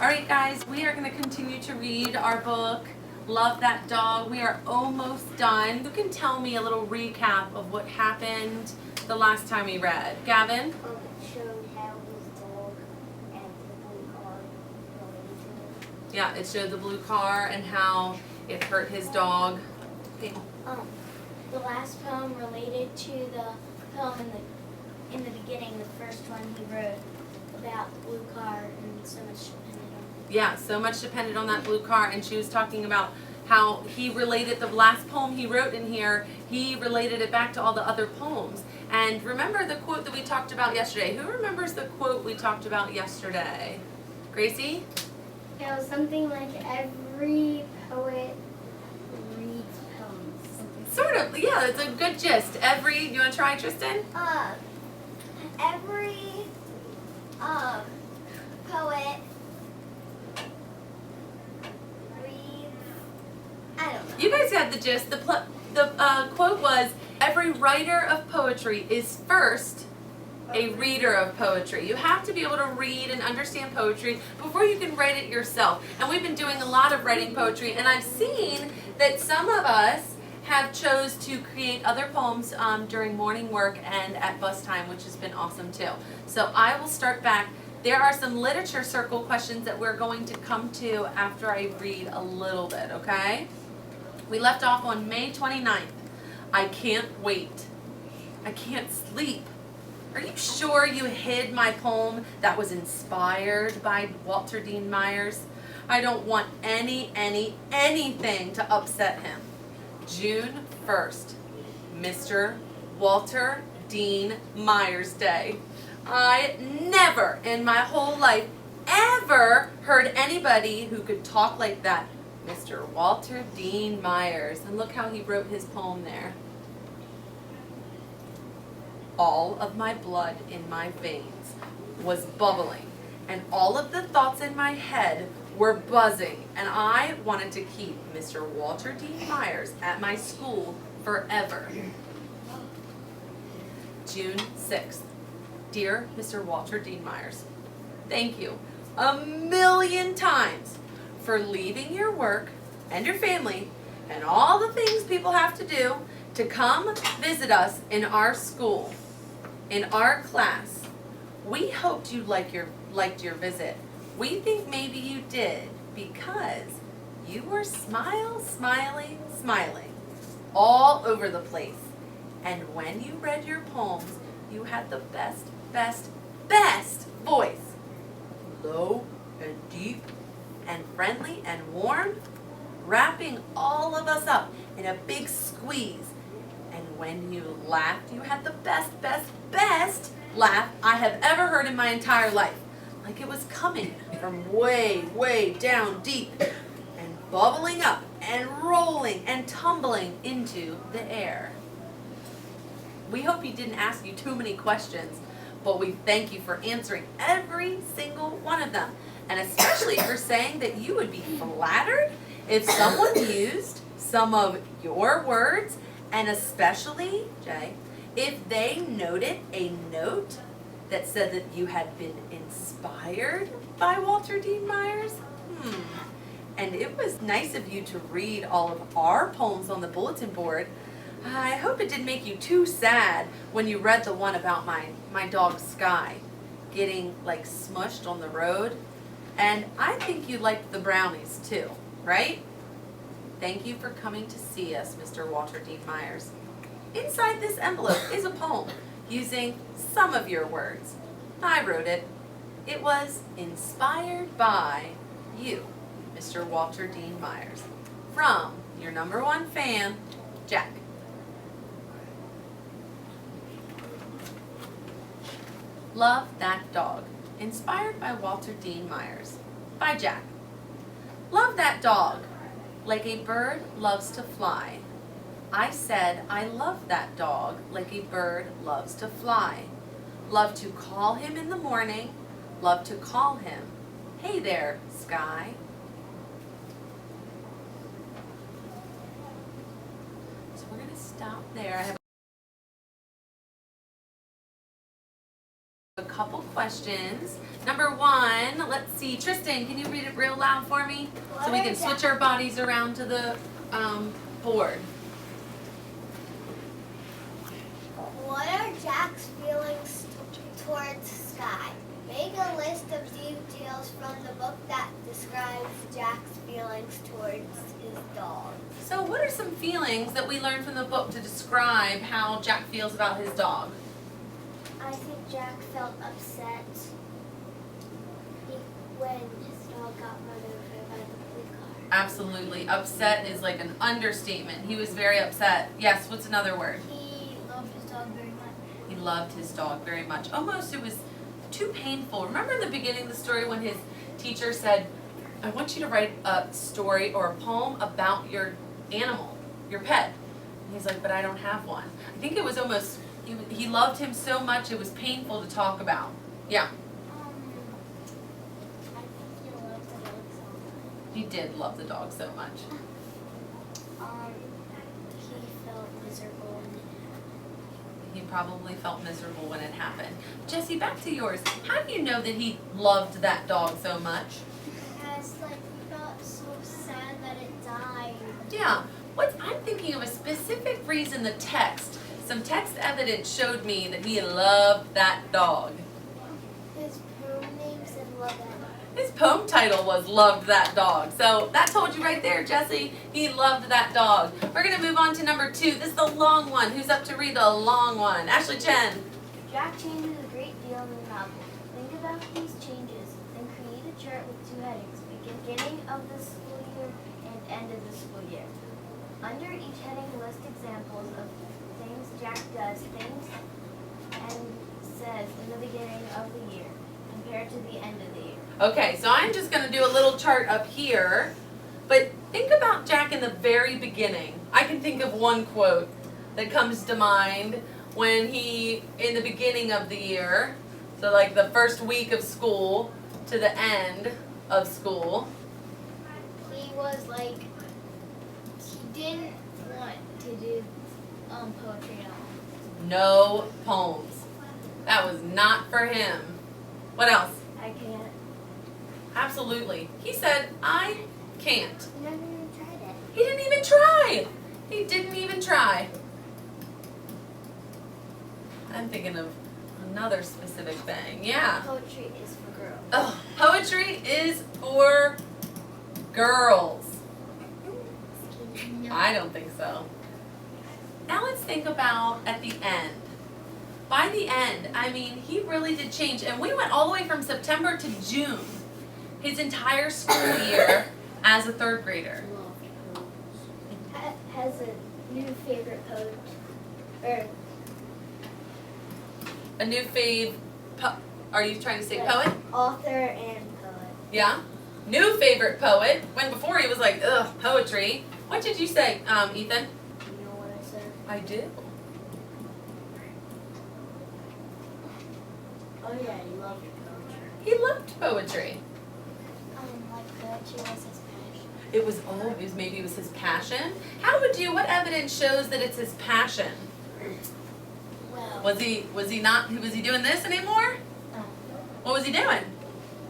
Alright guys, we are going to continue to read our book, Love That Dog. We are almost done. You can tell me a little recap of what happened the last time we read. Gavin? It showed how his dog and the blue car related to it. Yeah, it showed the blue car and how it hurt his dog. Okay. The last poem related to the poem in the beginning, the first one he wrote about the blue car and so much depended on. Yeah, so much depended on that blue car, and she was talking about how he related the last poem he wrote in here, he related it back to all the other poems. And remember the quote that we talked about yesterday? Who remembers the quote we talked about yesterday? Gracie? It was something like every poet reads poems. Sort of, yeah, it's a good gist. You want to try, Tristan? Every poet reads, I don't know. You guys got the gist. The quote was, every writer of poetry is first a reader of poetry. You have to be able to read and understand poetry before you can write it yourself. And we've been doing a lot of writing poetry, and I've seen that some of us have chose to create other poems during morning work and at bus time, which has been awesome too. So I will start back. There are some literature circle questions that we're going to come to after I read a little bit, okay? We left off on May 29th. I can't wait. I can't sleep. Are you sure you hid my poem that was inspired by Walter Dean Myers? I don't want anything to upset him. June 1st, Mr. Walter Dean Myers Day. I never in my whole life ever heard anybody who could talk like that. Mr. Walter Dean Myers. And look how he wrote his poem there. All of my blood in my veins was bubbling, and all of the thoughts in my head were buzzing, and I wanted to keep Mr. Walter Dean Myers at my school forever. June 6th. Dear Mr. Walter Dean Myers, thank you a million times for leaving your work and your family and all the things people have to do to come visit us in our school, in our class. We hoped you liked your visit. We think maybe you did because you were smiling all over the place. And when you read your poems, you had the best voice. Low and deep and friendly and warm, wrapping all of us up in a big squeeze. And when you laughed, you had the best laugh I have ever heard in my entire life. Like it was coming from way down deep and bubbling up and rolling and tumbling into the air. We hope he didn't ask you too many questions, but we thank you for answering every single one of them. And especially for saying that you would be flattered if someone used some of your words, and especially, Jay, if they noted a note that said that you had been inspired by Walter Dean Myers. And it was nice of you to read all of our poems on the bulletin board. I hope it didn't make you too sad when you read the one about my dog Sky getting like smushed on the road. And I think you liked the brownies too, right? Thank you for coming to see us, Mr. Walter Dean Myers. Inside this envelope is a poem using some of your words. I wrote it. It was inspired by you, Mr. Walter Dean Myers. From your #1 fan, Jack. Love That Dog. Inspired by Walter Dean Myers. By Jack. Love that dog. Like a bird loves to fly. I said I love that dog like a bird loves to fly. Love to call him in the morning. Love to call him, hey there, Sky. So we're going to stop there. I have a couple questions. Number one, let's see. Tristan, can you read it real loud for me? So we can switch our bodies around to the board. What are Jack's feelings towards Sky? Make a list of details from the book that describes Jack's feelings towards his dog. So what are some feelings that we learned from the book to describe how Jack feels about his dog? I think Jack felt upset when his dog got run over by the blue car. Absolutely. Upset is like an understatement. He was very upset. Yes, what's another word? He loved his dog very much. He loved his dog very much. Almost it was too painful. Remember in the beginning of the story when his teacher said, I want you to write a story or a poem about your animal, your pet. And he's like, but I don't have one. I think it was almost, he loved him so much it was painful to talk about. Yeah. I think he loved the dog so much. He did love the dog so much. He felt miserable when He probably felt miserable when it happened. Jesse, back to yours. How do you know that he loved that dog so much? because he got so sad that it died. Yeah. I'm thinking of a specific reason the text, some text evidence showed me that he loved that dog. His poem name said love that. His poem title was Loved That Dog. So that told you right there, Jesse. He loved that dog. We're going to move on to number 2. This is the long one. Who's up to read the long one? Ashley Chen. Jack changes a great deal in the novel. Think about these changes, then create a chart with 2 headings, beginning of the school year and end of the school year. Under each heading, list examples of things Jack does, things and says in the beginning of the year, compared to the end of the year. Okay, so I'm just going to do a little chart up here. But think about Jack in the very beginning. I can think of one quote that comes to mind when he, in the beginning of the year, so like the first week of school to the end of school. He was like, he didn't want to do poetry at all. No poems. That was not for him. What else? I can't. Absolutely. He said, I can't. He never even tried it. He didn't even try. He didn't even try. I'm thinking of another specific thing. Yeah. Poetry is for girls. Oh, poetry is for girls. I don't think so. Now let's think about at the end. By the end, I mean, he really did change. And we went all the way from September to June. His entire school year as a 3rd grader. Has a new favorite poet, or A new fave, are you trying to say poet? author and poet. Yeah? New favorite poet, when before he was like, ugh, poetry. What did you say, Ethan? You know what I said? I do. Oh yeah, he loved poetry. He loved poetry. Like poetry was his passion. It was, maybe it was his passion. What evidence shows that it's his passion? Well, Was he doing this anymore? no. What was he doing?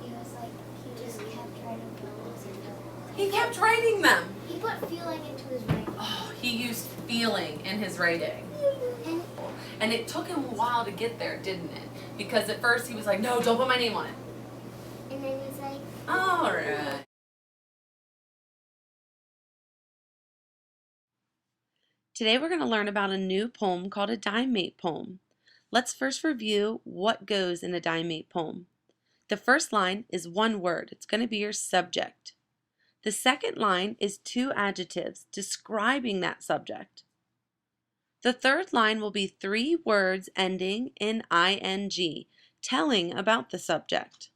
He was like, he just kept writing poems and poems. He kept writing them. He put feeling into his writing. Oh, he used feeling in his writing. And it took him a while to get there, didn't it? Because at first he was like, no, don't put my name on it. And then he's like, All right. Today we're going to learn about a new poem called a Diamante Poem. Let's first review what goes in a Diamante poem. The first line is one word. It's going to be your subject. The second line is 2 adjectives describing that subject. The third line will be 3 words ending in ing, telling about the subject.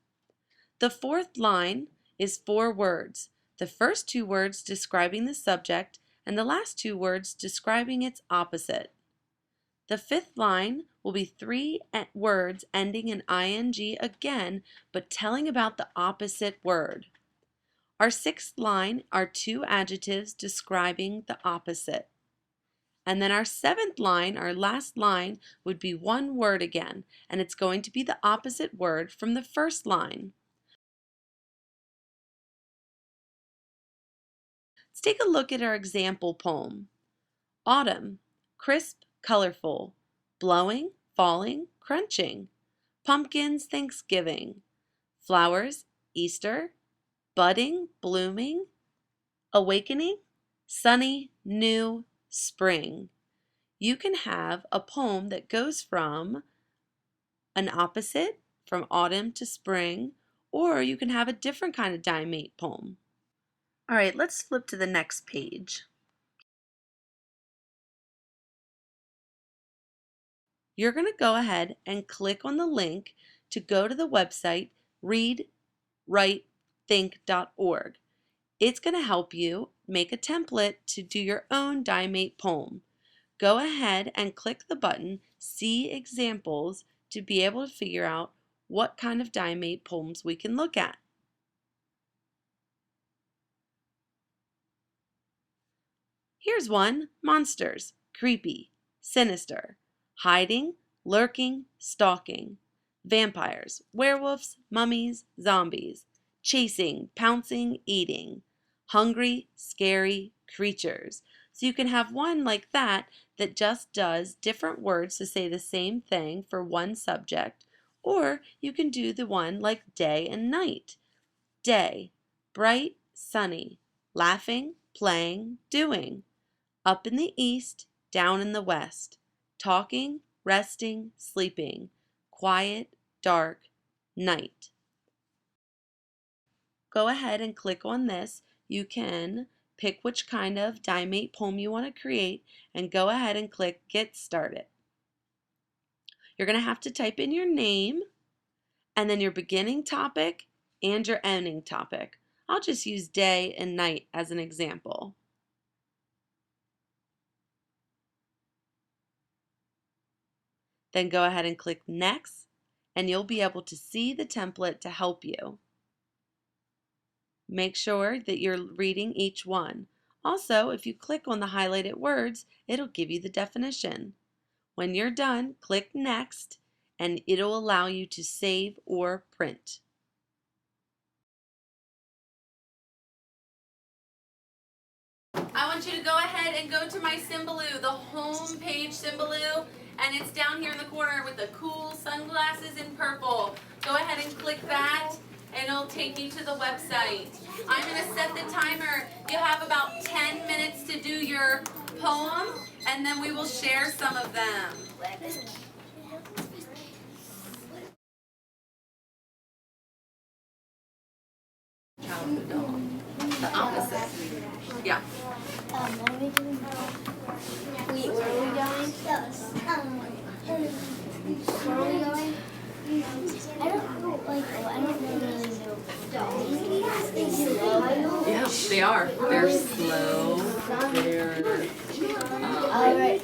The fourth line is 4 words. The first 2 words describing the subject and the last 2 words describing its opposite. The fifth line will be 3 words ending in ing again, but telling about the opposite word. Our sixth line are 2 adjectives describing the opposite. And then our seventh line, our last line, would be one word again, and it's going to be the opposite word from the first line. Let's take a look at our example poem. Autumn, crisp, colorful, blowing, falling, crunching. Pumpkins, Thanksgiving. Flowers, Easter. Budding, blooming. Awakening, sunny, new, spring. You can have a poem that goes from an opposite, from autumn to spring, or you can have a different kind of diamate poem. All right, let's flip to the next page. You're going to go ahead and click on the link to go to the website readwritethink.org. It's going to help you make a template to do your own diamate poem. Go ahead and click the button See Examples to be able to figure out what kind of diamate poems we can look at. Here's one: monsters, creepy, sinister, hiding, lurking, stalking, vampires, werewolves, mummies, zombies, chasing, pouncing, eating, hungry, scary creatures. So you can have one like that that just does different words to say the same thing for one subject, or you can do the one like day and night. Day, bright, sunny, laughing, playing, doing. Up in the east, down in the west. Talking, resting, sleeping. Quiet, dark, night. Go ahead and click on this. You can pick which kind of diamate poem you want to create and go ahead and click Get Started. You're going to have to type in your name and then your beginning topic and your ending topic. I'll just use day and night as an example. Then go ahead and click Next, and you'll be able to see the template to help you. Make sure that you're reading each one. Also, if you click on the highlighted words, it'll give you the definition. When you're done, click Next, and it'll allow you to save or print. I want you to go ahead and go to my Symbaloo, the home page Symbaloo, and it's down here in the corner with the cool sunglasses in purple. Go ahead and click that, and it'll take you to the website. I'm going to set the timer. You have about 10 minutes to do your poem, and then we will share some of them. Childhood doll. The opposite. Yeah. What are we doing? Wait, where are we going? Where are we going? I don't know, I don't really know. They slow. Yeah, they are. They're slow. They're. Alright.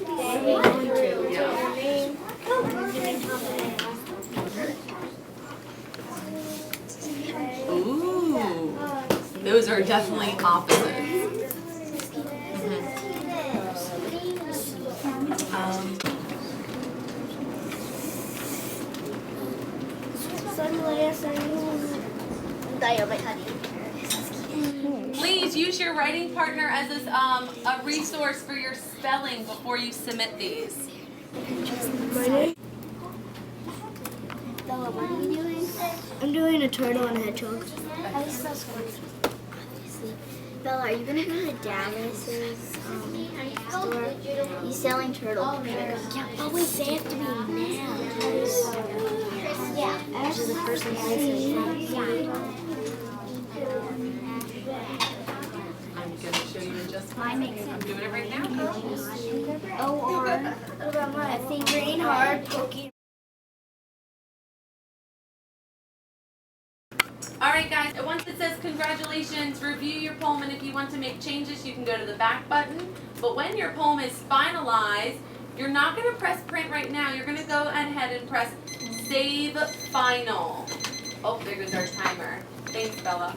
Yeah. Ooh. Those are definitely opposites. Please use your writing partner as a resource for your spelling before you submit these. Bella, what are you doing? I'm doing a turtle and a hedgehog. How do you spell squirrel? Bella, are you gonna go to Dallas's store? He's selling turtle pictures. Yeah, but wait, they have to be now. Yeah. Which is the first one I said. I'm going to show you in just Mine makes I'm sense. doing it right now. O-R. What about mine? I think green hard poking. Alright guys, once it says congratulations, review your poem, and if you want to make changes you can go to the back button. But when your poem is finalized, you're not going to press print right now. You're going to go ahead and press save final. Oh, there goes our timer. Thanks, Bella.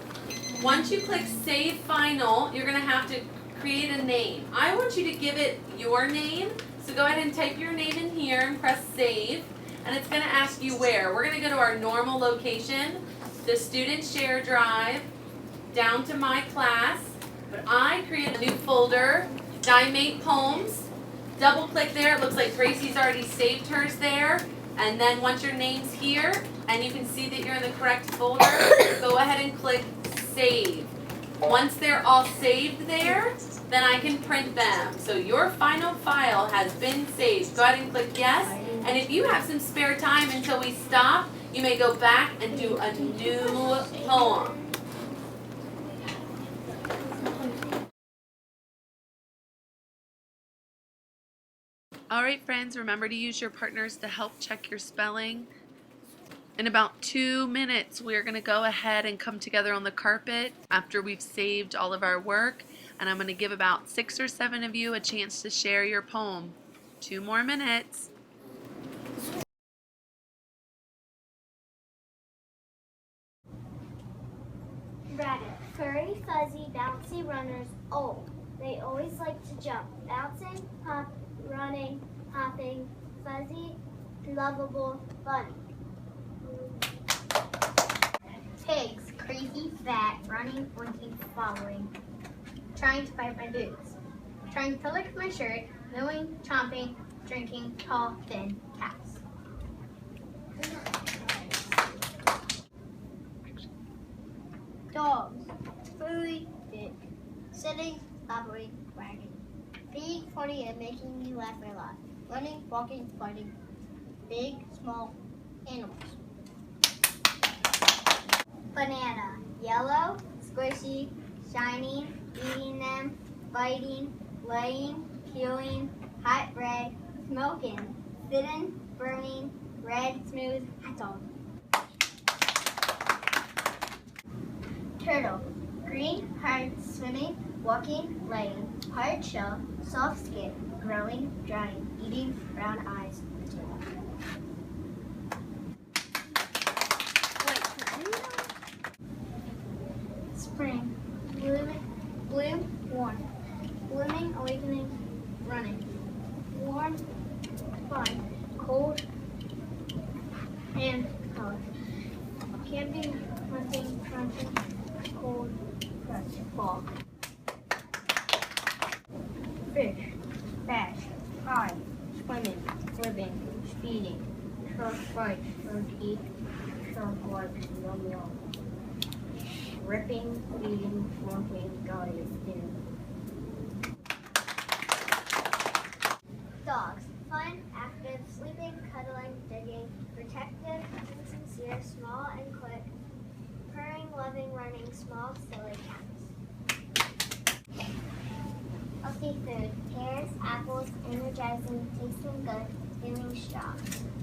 Once you click save final, you're going to have to create a name. I want you to give it your name. So go ahead and type your name in here and press save. And it's going to ask you where. We're going to go to our normal location, the student share drive, down to my class. But I created a new folder, Diamante Poems. Double click there. It looks like Gracie's already saved hers there. And then once your name's here and you can see that you're in the correct folder, go ahead and click save. Once they're all saved there, then I can print them. So your final file has been saved. Go ahead and click yes. And if you have some spare time until we stop, you may go back and do a new poem. Alright friends, remember to use your partners to help check your spelling. In about 2 minutes, we're going to go ahead and come together on the carpet after we've saved all of our work. And I'm going to give about 6 or 7 of you a chance to share your poem. 2 more minutes. Rabbit, furry, fuzzy, bouncy runners, old. They always like to jump, bouncing, hop, running, hopping, fuzzy, lovable, funny. Pigs, crazy, fat, running, blinking, following, trying to bite my boots, trying to lick my shirt, mooing, chomping, drinking, tall, thin, cats. Dogs, furry, big, sitting, slobbering, wagging, being funny and making me laugh a lot, running, walking, fighting, big, small, animals. Banana, yellow, squishy, shiny, eating them, biting, laying, peeling, hot red, smoking, sitting, burning, red, smooth, that's all. Turtle, green, hard, swimming, walking, laying, hard shell, soft skin, growing, drying, eating, brown eyes. Spring, bloom, warm, blooming, awakening, running, warm, fun, cold, and color, camping, hunting, crunching, cold, crush, fall. Fish, bass, high, swimming, living, speeding, shark bites, shark eat, shark likes, yum yum. Ripping, feeding, smoking, guiding, in. Dogs, fun, active, sleeping, cuddling, digging, protective, insincere, small and quick, purring, loving, running, small, silly cats. Healthy food, pears, apples, energizing, tasting good, feeling strong.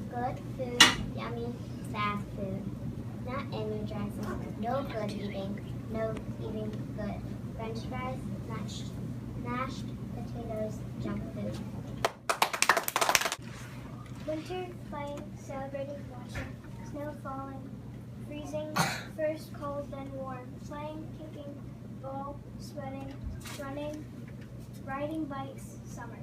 Good food, yummy, bad food. Not energizing, no good eating, no eating good. French fries, mashed potatoes, junk food. Winter, playing, celebrating, watching, snow falling, freezing, first cold then warm, playing, kicking, ball, sweating, running, riding bikes, summer.